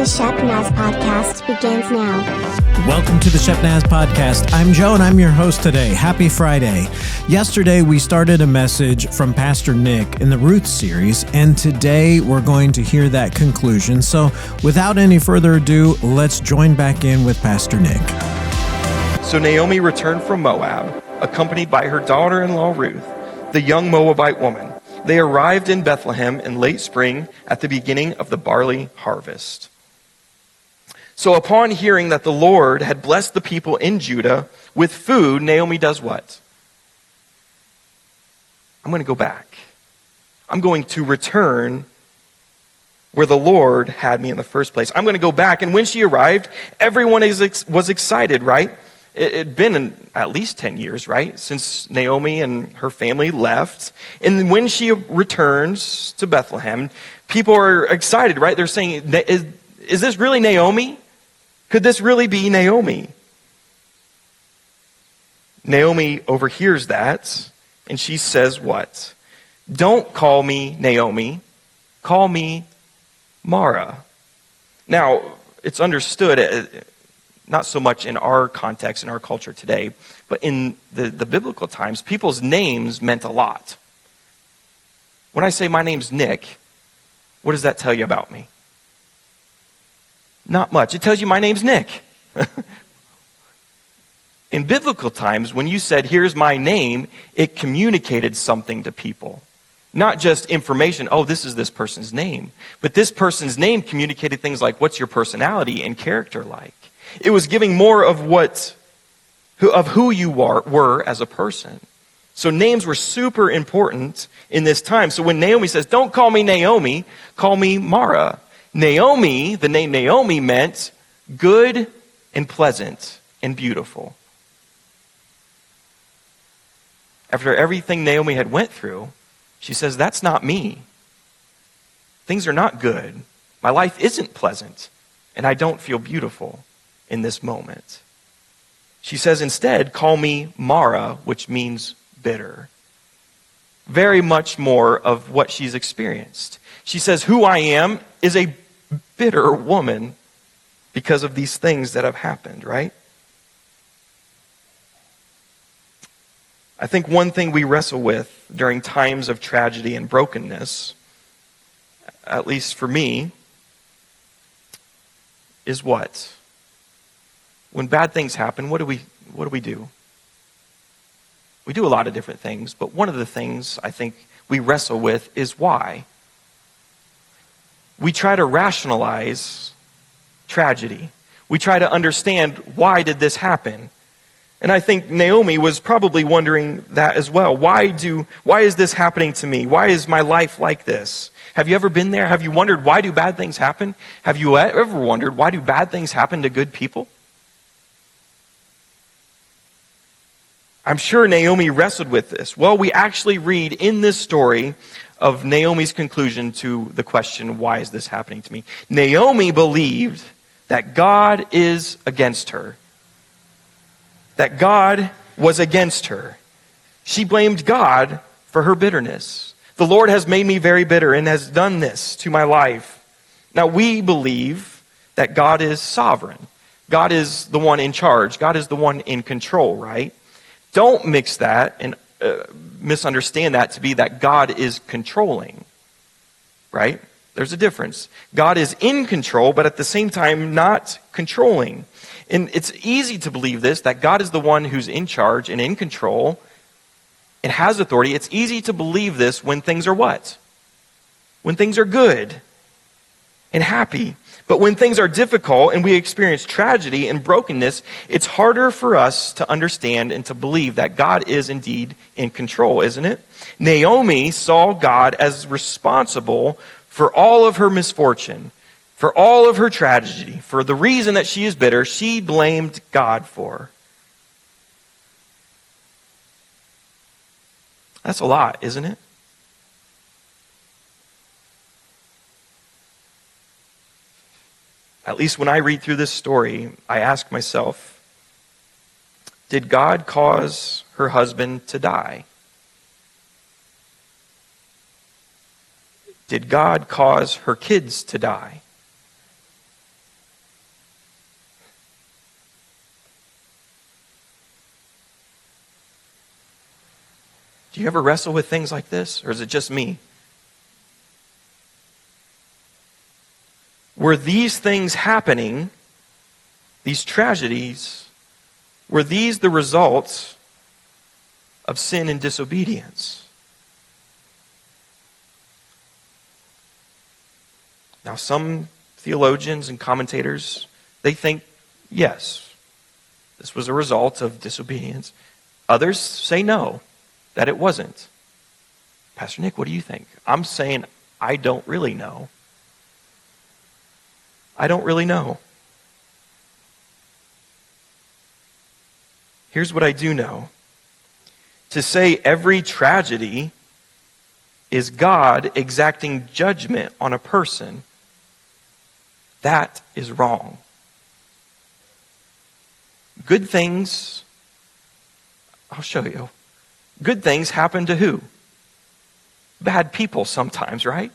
The Shepnaz Podcast begins now. Welcome to the Shepnaz Podcast. I'm Joe and I'm your host today. Happy Friday. Yesterday we started a message from Pastor Nick in the Ruth series, and today we're going to hear that conclusion. So without any further ado, let's join back in with Pastor Nick. So Naomi returned from Moab, accompanied by her daughter-in-law Ruth, the young Moabite woman. They arrived in Bethlehem in late spring at the beginning of the barley harvest. So upon hearing that the Lord had blessed the people in Judah with food, Naomi does what? I'm going to go back. I'm going to return where the Lord had me in the first place. I'm going to go back. And when she arrived, everyone was excited, right? It had been at least 10 years, right, since Naomi and her family left. And when she returns to Bethlehem, people are excited, right? They're saying, is this really Naomi? Could this really be Naomi? Naomi overhears that, and she says what? Don't call me Naomi, call me Mara. Now, it's understood, not so much in our context, in our culture today, but in the biblical times, people's names meant a lot. When I say my name's Nick, what does that tell you about me? Not much. It tells you my name's Nick. In biblical times, when you said, here's my name, it communicated something to people. Not just information, oh, this is this person's name. But this person's name communicated things like, what's your personality and character like? It was giving more of who you were as a person. So names were super important in this time. So when Naomi says, don't call me Naomi, call me Mara. Naomi, the name Naomi meant good and pleasant and beautiful. After everything Naomi had went through, she says, that's not me. Things are not good. My life isn't pleasant, and I don't feel beautiful in this moment. She says instead, call me Mara, which means bitter. Very much more of what she's experienced. She says, who I am is a bitter woman because of these things that have happened, right? I think one thing we wrestle with during times of tragedy and brokenness, at least for me, is what? When bad things happen, what do we do? We do a lot of different things, but one of the things I think we wrestle with is why. We try to rationalize tragedy. We try to understand, why did this happen? And I think Naomi was probably wondering that as well. Why is this happening to me? Why is my life like this? Have you ever been there? Have you wondered, why do bad things happen? Have you ever wondered, why do bad things happen to good people? I'm sure Naomi wrestled with this. Well, we actually read in this story of Naomi's conclusion to the question, why is this happening to me? Naomi believed that God is against her. That God was against her. She blamed God for her bitterness. The Lord has made me very bitter and has done this to my life. Now we believe that God is sovereign. God is the one in charge. God is the one in control, right? Don't mix that and misunderstand that to be that God is controlling, right? There's a difference. God is in control, but at the same time not controlling. And it's easy to believe this, that God is the one who's in charge and in control and has authority. It's easy to believe this when things are what? When things are good and happy. But when things are difficult and we experience tragedy and brokenness, it's harder for us to understand and to believe that God is indeed in control, isn't it? Naomi saw God as responsible for all of her misfortune, for all of her tragedy, for the reason that she is bitter. She blamed God for. That's a lot, isn't it? At least when I read through this story, I ask myself, did God cause her husband to die? Did God cause her kids to die? Do you ever wrestle with things like this, or is it just me? Were these things happening, these tragedies, were these the results of sin and disobedience? Now, some theologians and commentators, they think, yes, this was a result of disobedience. Others say no, that it wasn't. Pastor Nick, what do you think? I'm saying I don't really know. I don't really know. Here's what I do know. To say every tragedy is God exacting judgment on a person, that is wrong. Good things, I'll show you. Good things happen to who? Bad people sometimes, right?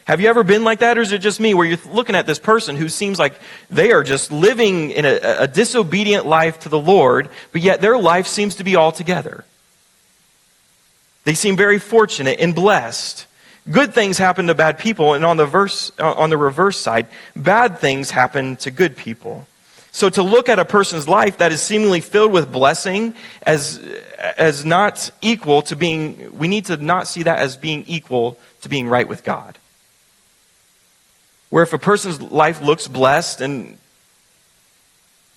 Have you ever been like that, or is it just me, where you're looking at this person who seems like they are just living in a disobedient life to the Lord, but yet their life seems to be all together? They seem very fortunate and blessed. Good things happen to bad people, and on the reverse side, bad things happen to good people. So to look at a person's life that is seemingly filled with blessing as not equal to being, we need to not see that as being equal to being right with God. Where if a person's life looks blessed, and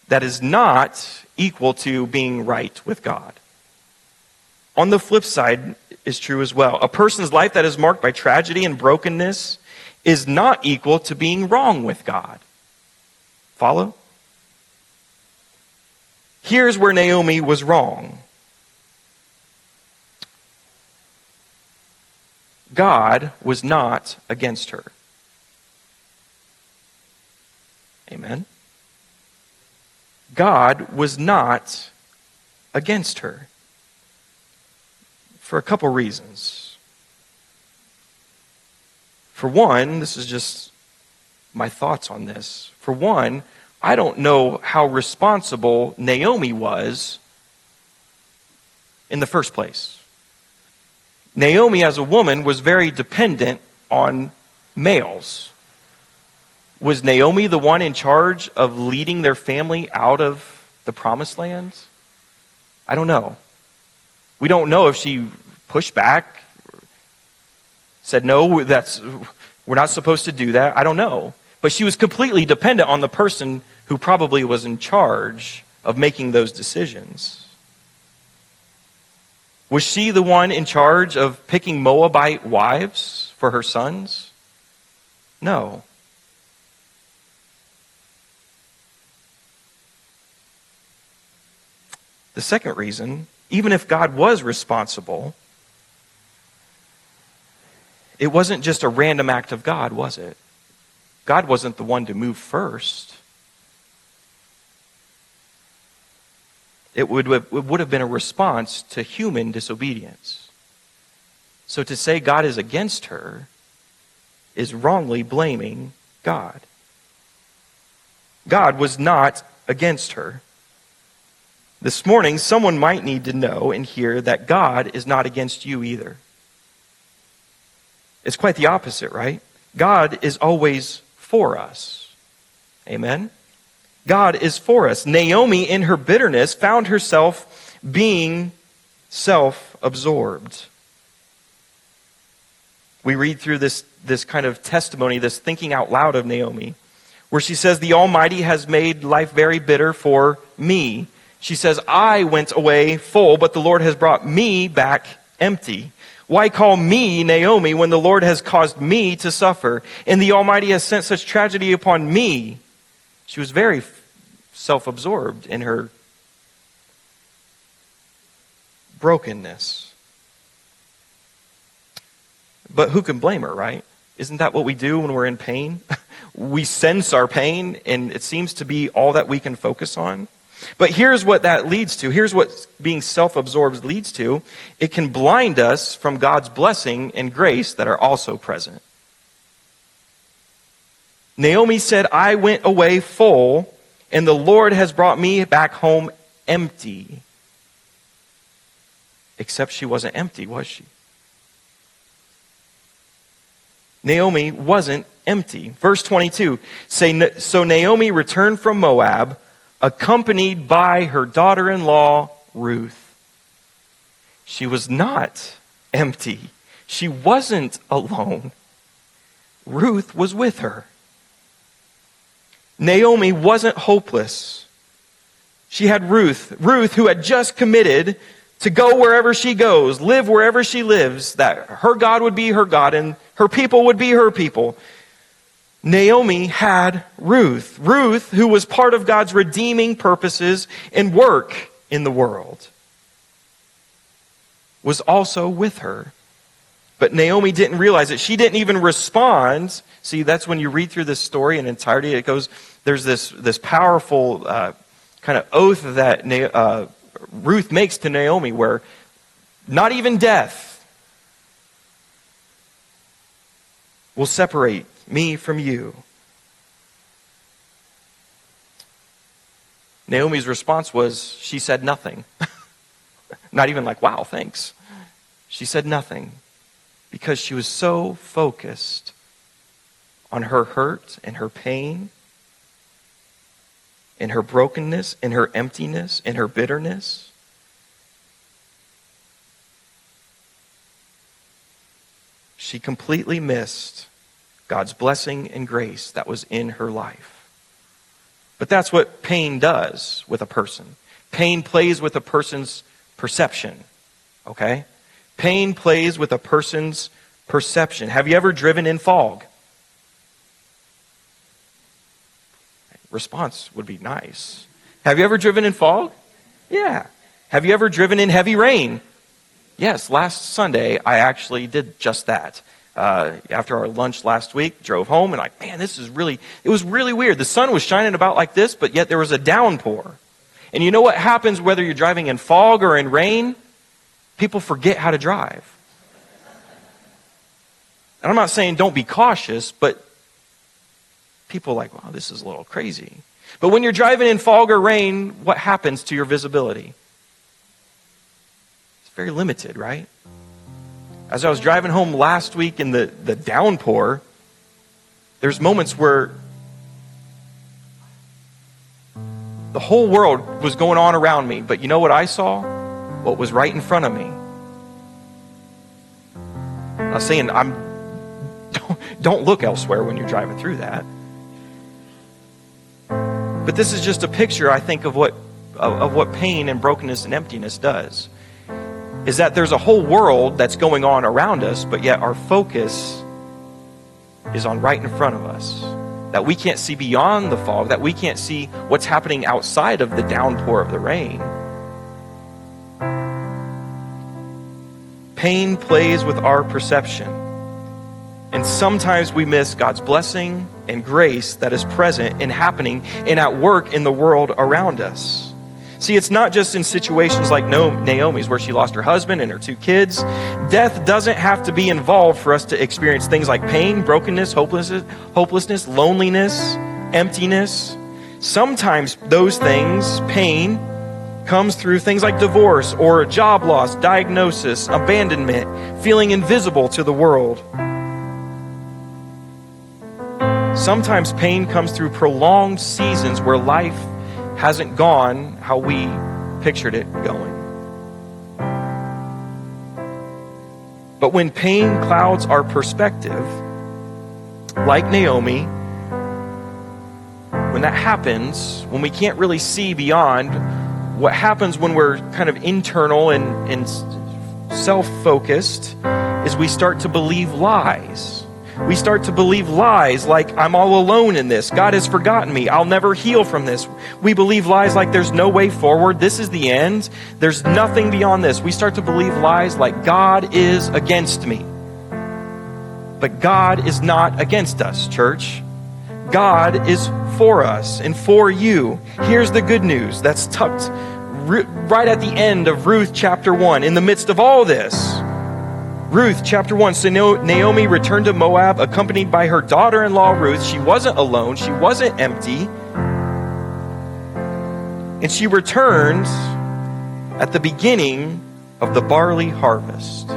that is not equal to being right with God. On the flip side is true as well. A person's life that is marked by tragedy and brokenness is not equal to being wrong with God. Follow? Here's where Naomi was wrong. God was not against her. Amen. God was not against her. For a couple reasons. For one, this is just my thoughts on this. For one, I don't know how responsible Naomi was in the first place. Naomi, as a woman, was very dependent on males. Was Naomi the one in charge of leading their family out of the promised land? I don't know. We don't know if she pushed back, said, no, we're not supposed to do that. I don't know. But she was completely dependent on the person who probably was in charge of making those decisions. Was she the one in charge of picking Moabite wives for her sons? No. The second reason, even if God was responsible, it wasn't just a random act of God, was it? God wasn't the one to move first. It would have been a response to human disobedience. So to say God is against her is wrongly blaming God. God was not against her. This morning, someone might need to know and hear that God is not against you either. It's quite the opposite, right? God is always for us. Amen? God is for us. Naomi, in her bitterness, found herself being self-absorbed. We read through this kind of testimony, this thinking out loud of Naomi, where she says, the Almighty has made life very bitter for me. She says, I went away full, but the Lord has brought me back empty. Why call me Naomi when the Lord has caused me to suffer, and the Almighty has sent such tragedy upon me? She was very self-absorbed in her brokenness. But who can blame her, right? Isn't that what we do when we're in pain? We sense our pain, and it seems to be all that we can focus on. But here's what that leads to. Here's what being self-absorbed leads to. It can blind us from God's blessing and grace that are also present. Naomi said, I went away full, and the Lord has brought me back home empty. Except she wasn't empty, was she? Naomi wasn't empty. Verse 22, so Naomi returned from Moab, accompanied by her daughter-in-law, Ruth. She was not empty. She wasn't alone. Ruth was with her. Naomi wasn't hopeless. She had Ruth who had just committed to go wherever she goes, live wherever she lives, that her God would be her God and her people would be her people. Naomi had Ruth who was part of God's redeeming purposes and work in the world, was also with her. But Naomi didn't realize it. She didn't even respond. See, that's when you read through this story in entirety, it goes, there's this powerful kind of oath that Ruth makes to Naomi where not even death will separate me from you. Naomi's response was, she said nothing. Not even like, wow, thanks. She said nothing because she was so focused on her hurt and her pain, in her brokenness, in her emptiness, in her bitterness. She completely missed God's blessing and grace that was in her life. But that's what pain does with a person. Pain plays with a person's perception, okay? Pain plays with a person's perception. Have you ever driven in fog? Response would be nice. Have you ever driven in fog? Yeah. Have you ever driven in heavy rain? Yes, last Sunday I actually did just that. After our lunch last week, drove home and like, man, it was really weird. The sun was shining about like this, but yet there was a downpour. And you know what happens whether you're driving in fog or in rain? People forget how to drive. And I'm not saying don't be cautious, but people are like, wow, this is a little crazy. But when you're driving in fog or rain, what happens to your visibility? It's very limited, right? As I was driving home last week in the downpour, there's moments where the whole world was going on around me, but you know what I saw? What was right in front of me. I'm not saying don't look elsewhere when you're driving through that. But this is just a picture, I think, of what pain and brokenness and emptiness does. Is that there's a whole world that's going on around us, but yet our focus is on right in front of us. That we can't see beyond the fog, that we can't see what's happening outside of the downpour of the rain. Pain plays with our perception. And sometimes we miss God's blessing and grace that is present and happening and at work in the world around us. See, it's not just in situations like Naomi's where she lost her husband and her 2 kids. Death doesn't have to be involved for us to experience things like pain, brokenness, hopelessness, loneliness, emptiness. Sometimes those things, pain, comes through things like divorce or job loss, diagnosis, abandonment, feeling invisible to the world. Sometimes pain comes through prolonged seasons where life hasn't gone how we pictured it going. But when pain clouds our perspective, like Naomi, when that happens, when we can't really see beyond, what happens when we're kind of internal and self-focused is we start to believe lies. We start to believe lies like, I'm all alone in this. God has forgotten me. I'll never heal from this. We believe lies like there's no way forward. This is the end. There's nothing beyond this. We start to believe lies like God is against me. But God is not against us, church. God is for us and for you. Here's the good news that's tucked right at the end of Ruth Chapter 1. In the midst of all this, Ruth Chapter 1, so Naomi returned to Moab accompanied by her daughter-in-law Ruth. She wasn't alone. She wasn't empty. And she returned at the beginning of the barley harvest.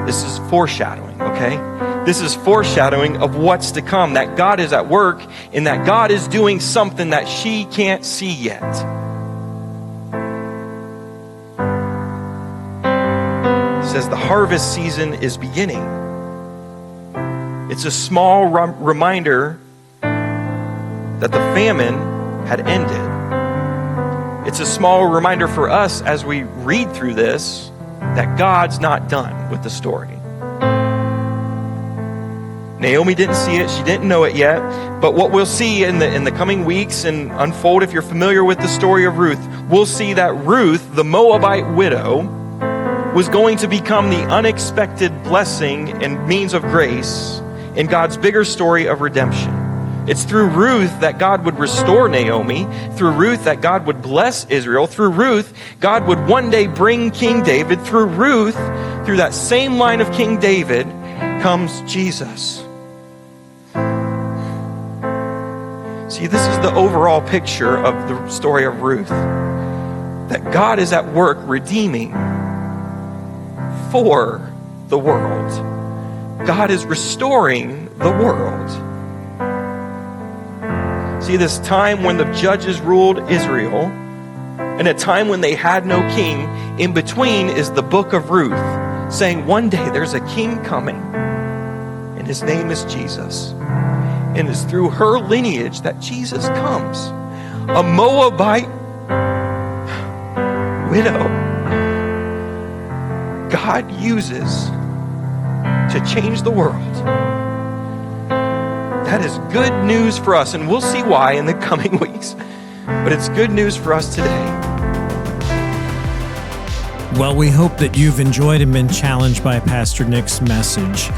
This is foreshadowing, okay? This is foreshadowing of what's to come, that God is at work and that God is doing something that she can't see yet. It says the harvest season is beginning. It's a small reminder that the famine had ended. It's a small reminder for us as we read through this that God's not done with the story. Naomi didn't see it. She didn't know it yet. But what we'll see in the coming weeks and unfold, if you're familiar with the story of Ruth, we'll see that Ruth, the Moabite widow, was going to become the unexpected blessing and means of grace in God's bigger story of redemption. It's through Ruth that God would restore Naomi, through Ruth that God would bless Israel, through Ruth God would one day bring King David, through Ruth, through that same line of King David, comes Jesus. See, this is the overall picture of the story of Ruth, that God is at work redeeming for the world. God is restoring the world. See, this time when the judges ruled Israel, and a time when they had no king, in between is the book of Ruth, saying one day there's a king coming, and his name is Jesus. And it's through her lineage that Jesus comes. A Moabite widow God uses to change the world. That is good news for us, and we'll see why in the coming weeks. But it's good news for us today. Well, we hope that you've enjoyed and been challenged by Pastor Nick's message.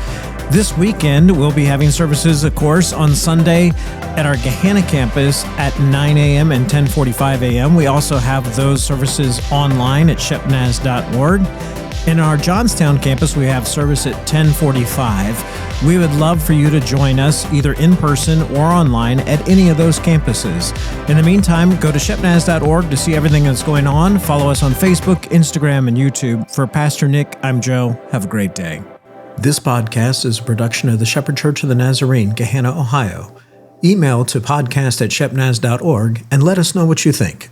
This weekend, we'll be having services, of course, on Sunday at our Gahanna campus at 9 a.m. and 10:45 a.m. We also have those services online at Shepnaz.org. In our Johnstown campus, we have service at 10:45. We would love for you to join us either in person or online at any of those campuses. In the meantime, go to Shepnaz.org to see everything that's going on. Follow us on Facebook, Instagram, and YouTube. For Pastor Nick, I'm Joe. Have a great day. This podcast is a production of the Shepherd Church of the Nazarene, Gahanna, Ohio. Email to podcast@shepnaz.org and let us know what you think.